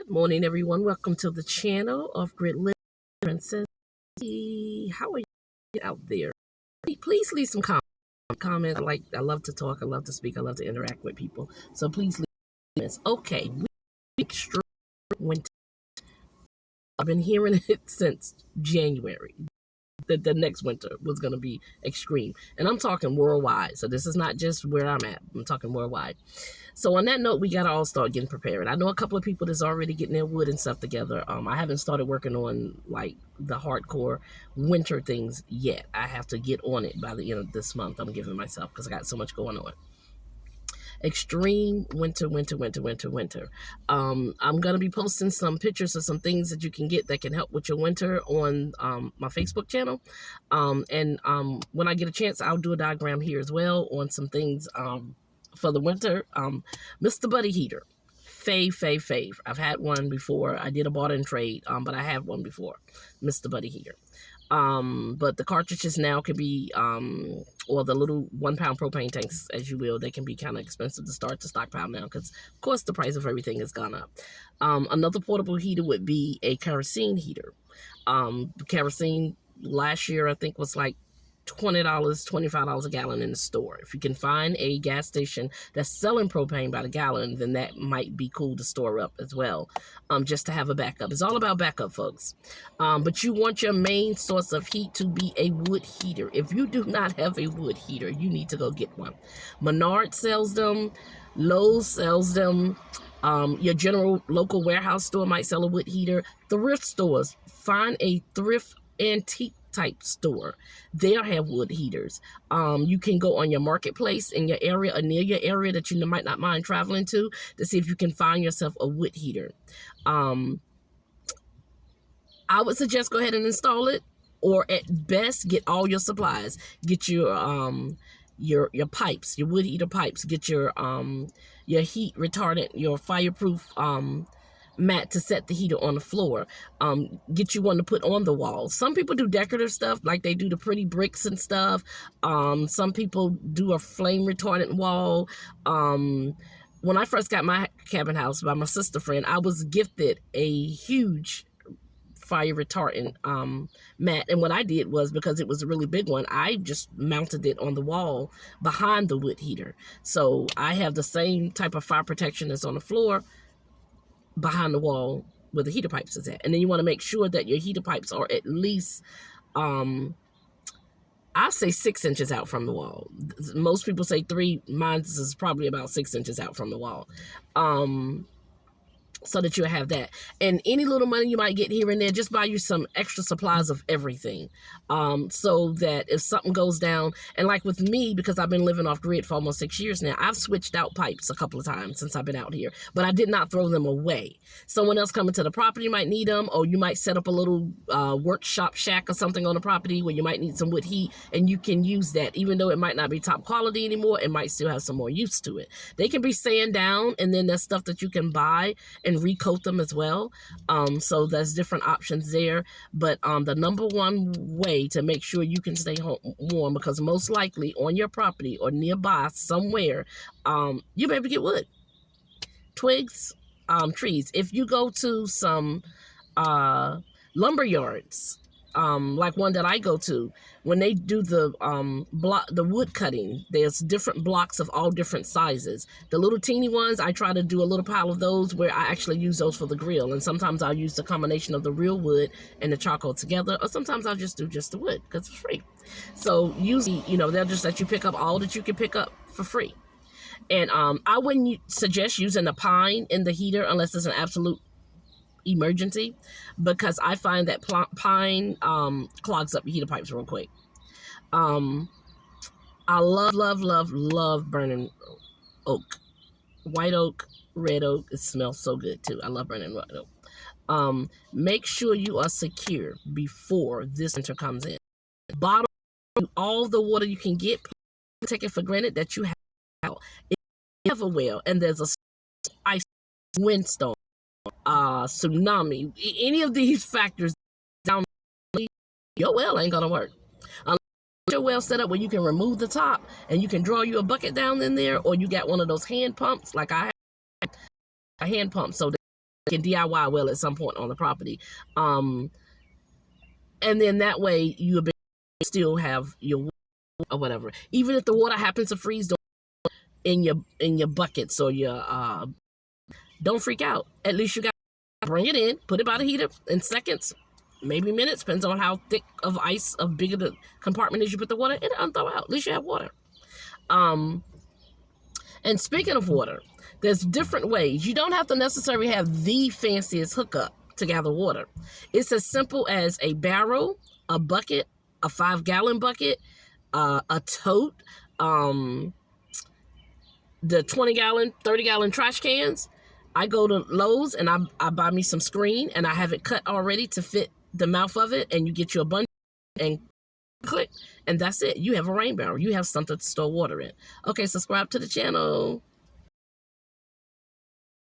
Morning, everyone. Welcome to the channel of Grit Living Princess. How are you out there? Please leave some comments. I love to talk. I love to speak. I love to interact with people. So please leave comments. Okay, extreme winter. I've been hearing it since January. That the next winter was going to be extreme, and I'm talking worldwide. So this is not just where I'm at. I'm talking worldwide. So on that note, we got to all start getting prepared. I know a couple of people that's already getting their wood and stuff together. I haven't started working on like the hardcore winter things yet. I have to get on it by the end of this month. I'm giving myself because I got so much going on. Extreme winter. I'm gonna be posting some pictures of some things that you can get that can help with your winter on my Facebook channel, and when I get a chance, I'll do a diagram here as well on some things for the winter. Mr. Buddy heater, fave. I've had one before. I did a barter and trade, but I have one before. Mr. Buddy heater. But the cartridges now can be, or the little 1 pound propane tanks, as you will, they can be kind of expensive to start to stockpile now because, of course, the price of everything has gone up. Another portable heater would be a kerosene heater. Kerosene last year, I think, was like $20, $25 a gallon in the store. If you can find a gas station that's selling propane by the gallon, then that might be cool to store up as well, just to have a backup. It's all about backup, folks. But you want your main source of heat to be a wood heater. If you do not have a wood heater, you need to go get one. Menards sells them. Lowe's sells them. Your general local warehouse store might sell a wood heater. Thrift stores, find a thrift antique type store. They'll have wood heaters. You can go on your marketplace in your area or near your area that you might not mind traveling to see if you can find yourself a wood heater. I would suggest go ahead and install it, or at best get all your supplies. Get your pipes, your wood heater pipes. Get your heat retardant, your fireproof mat to set the heater on the floor. Get you one to put on the wall. Some people do decorative stuff, like they do the pretty bricks and stuff. Some people do a flame retardant wall. When I first got my cabin house by my sister friend, I was gifted a huge fire retardant mat, and what I did was, because it was a really big one, I just mounted it on the wall behind the wood heater. So I have the same type of fire protection that's on the floor behind the wall where the heater pipes is at. And then you want to make sure that your heater pipes are at least, I say 6 inches out from the wall. Most people say 3. Mine is probably about 6 inches out from the wall. So that you'll have that. And any little money you might get here and there, just buy you some extra supplies of everything. So that if something goes down, and like with me, because I've been living off grid for almost 6 years now, I've switched out pipes a couple of times since I've been out here, but I did not throw them away. Someone else coming to the property might need them, or you might set up a little workshop shack or something on the property where you might need some wood heat, and you can use that. Even though it might not be top quality anymore, it might still have some more use to it. They can be sand down, and then there's stuff that you can buy and recoat them as well. So there's different options there. But the number one way to make sure you can stay home warm, because most likely on your property or nearby somewhere, you may be able to get wood, twigs, trees. If you go to some lumber yards, like one that I go to, when they do the wood cutting, there's different blocks of all different sizes. The little teeny ones, I try to do a little pile of those where I actually use those for the grill. And sometimes I'll use the combination of the real wood and the charcoal together, or sometimes I'll just do just the wood because it's free. So usually, they'll just let you pick up all that you can pick up for free. And I wouldn't suggest using the pine in the heater unless it's an absolute emergency, because I find that pine clogs up your heater pipes real quick. I love burning oak, white oak, red oak. It smells so good too. I love burning white oak. Make sure you are secure before this winter comes in. Bottle all the water you can get. Take it for granted that you have it's everywhere, and there's a ice windstorm, tsunami, any of these factors down, your well ain't gonna work. Unless your well set up where you can remove the top and you can draw you a bucket down in there, or you got one of those hand pumps, like I have a hand pump, so can DIY well at some point on the property. And then that way you'll still have your water or whatever. Even if the water happens to freeze in your buckets or your don't freak out. At least you got to bring it in, put it by the heater in seconds, maybe minutes, depends on how thick of ice, of bigger the compartment is you put the water in, and throw out. At least you have water. And speaking of water, there's different ways. You don't have to necessarily have the fanciest hookup to gather water. It's as simple as a barrel, a bucket, a 5-gallon bucket, a tote, the 20-gallon, 30-gallon trash cans. I go to Lowe's and I buy me some screen and I have it cut already to fit the mouth of it, and you get you a bunch and click, and that's it. You have a rain barrel. You have something to store water in. Okay, subscribe to the channel.